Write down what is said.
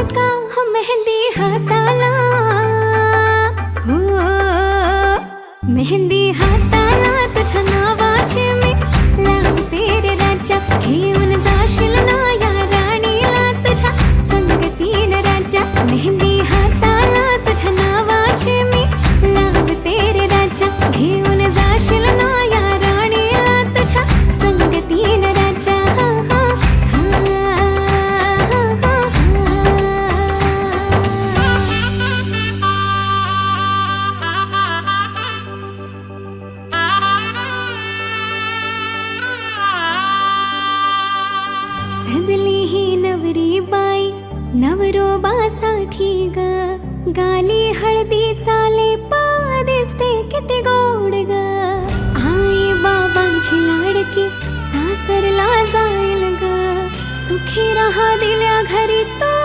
का हो मेहंदी हाताला, हो मेहंदी हाताला तुझ्या नावाची मी लावते रे राजा. घेऊन जाशील ना या राणीला तुझ्या संगतीन राजा. मेहंदी हाताला तुझ्या नावाची मी लावते रे राजा. घेऊन जाशील ना या राणीला तुझ्या संगतीन राजा. सजली ही नवरी बाई नवरोबासाठी ग. गाली हळदी चाले पा दिसते किती गोड ग. आई बाबांची लाडकी सासरला जाईल ग. सुखी राहा दिल्या घरी तो